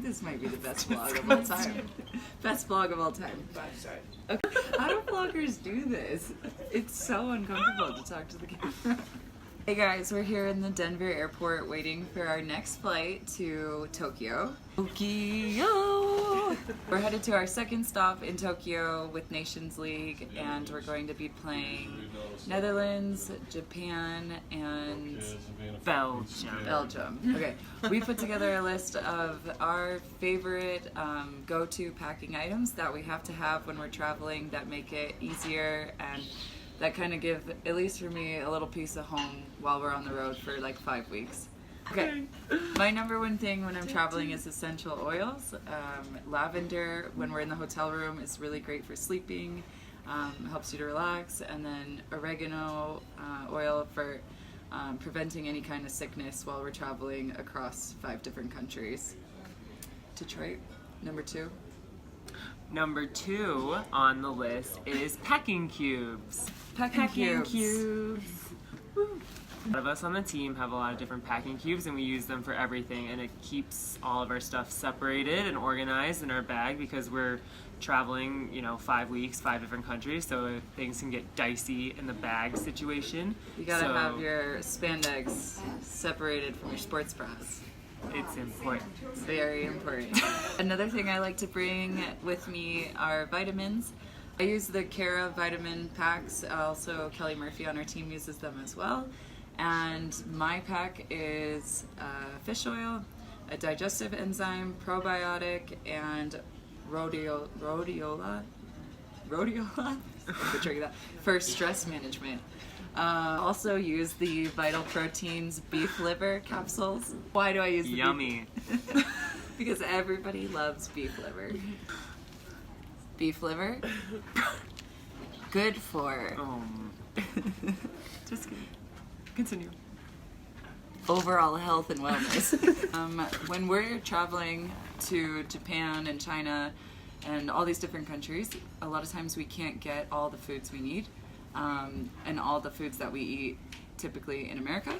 this might be the best vlog of all time. Best vlog of all time. 5-star. Okay. How do vloggers do this? It's so uncomfortable to talk to the camera. Hey guys, we're here in the Denver airport waiting for our next flight to Tokyo. Tokyo! We're headed to our second stop in Tokyo with Nations League, and we're going to be playing Netherlands, Japan, and Belgium. Okay, we put together a list of our favorite go-to packing items that we have to have when we're traveling that make it easier and that kind of give, at least for me, a little piece of home while we're on the road for like 5 weeks. Okay, my number one thing when I'm traveling is essential oils. Lavender, when we're in the hotel room, is really great for sleeping, helps you to relax, and then oregano oil for preventing any kind of sickness while we're traveling across 5 different countries. Detroit, number 2. Number 2 on the list is packing cubes. Packing cubes. Woo. A lot of us on the team have a lot of different packing cubes, and we use them for everything, and it keeps all of our stuff separated and organized in our bag because we're traveling, 5 weeks, 5 different countries, so things can get dicey in the bag situation. You gotta have your spandex separated from your sports bras. It's important. It's very important. Another thing I like to bring with me are vitamins. I use the Cara vitamin packs. Also, Kelly Murphy on our team uses them as well. And my pack is fish oil, a digestive enzyme, probiotic, and rhodiola for stress management. Also use the Vital Proteins beef liver capsules. Why do I use the Yummy. Because everybody loves beef liver. Beef liver, good for Just kidding. Continue. overall health and wellness. When we're traveling to Japan and China and all these different countries, a lot of times we can't get all the foods we need. And all the foods that we eat typically in America.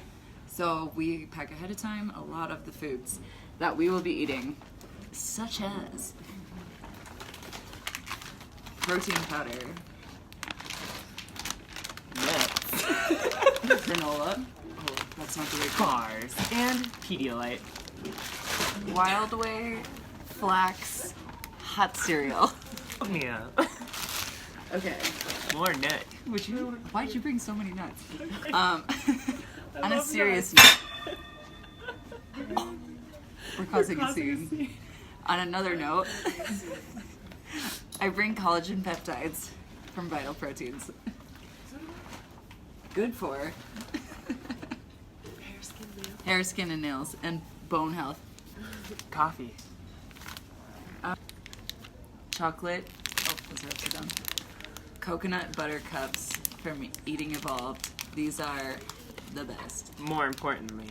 So we pack ahead of time a lot of the foods that we will be eating, such as protein powder, Nuts. granola, oh, that's not the right Bars. And Pedialyte. Wild Way flax hot cereal. Oh yeah. Okay. More nut. Why'd you bring so many nuts? On a serious note, we're causing a scene. On another note, I bring collagen peptides from Vital Proteins. Good for hair, skin, and nails, and bone health. Coffee. Chocolate. Oh, those are upside down. Coconut butter cups from Eating Evolved. These are the best. More importantly.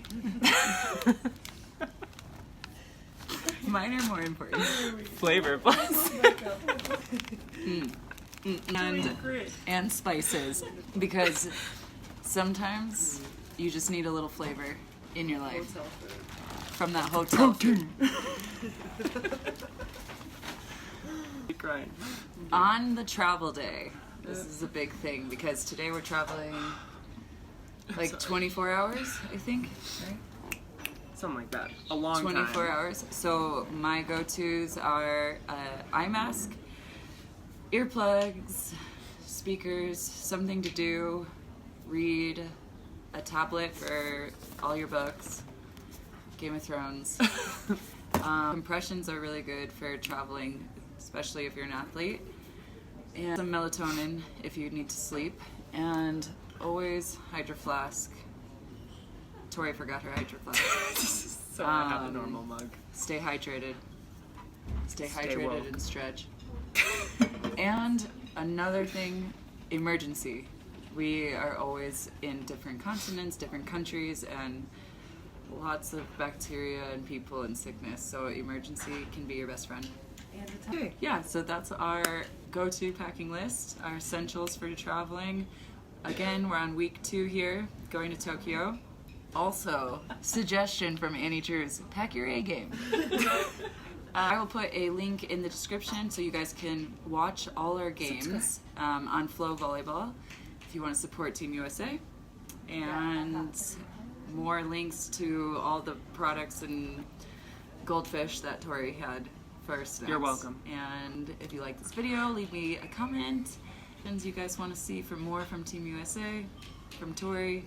Mine are more important. Flavor plus. And spices, because sometimes you just need a little flavor in your life from that hotel food. Crying. On the travel day, this is a big thing because today we're traveling like 24 hours, I think, right? Something like that. A long 24 time. hours. So my go-tos are eye mask, earplugs, speakers, something to do, read, a tablet for all your books, Game of Thrones. Compressions are really good for traveling, especially if you're an athlete. And some melatonin if you need to sleep. And always Hydro Flask. Tori forgot her Hydro Flask. So I have a normal mug. Stay hydrated. Stay Stay hydrated woke. and stretch. And another thing, emergency. We are always in different continents, different countries, and lots of bacteria and people and sickness. So emergency can be your best friend. Okay, yeah, so that's our go-to packing list, our essentials for traveling. Again, we're on week 2 here, going to Tokyo. Also, suggestion from Annie Drews, pack your A game. I will put a link in the description so you guys can watch all our games on Flow Volleyball if you want to support Team USA. And more links to all the products and goldfish that Tori had first. You're welcome. And if you like this video, leave me a comment. Things you guys want to see for more from Team USA, from Tori,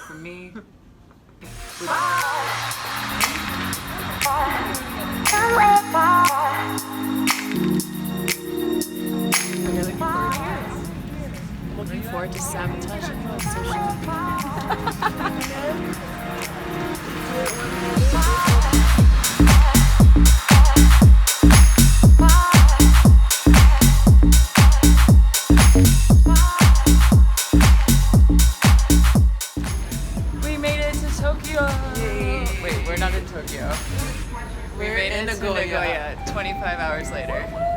from me. Looking forward to sabotaging on social media. We made it to Tokyo! Wait, we're not in Tokyo. We made it to Nagoya 25 hours later.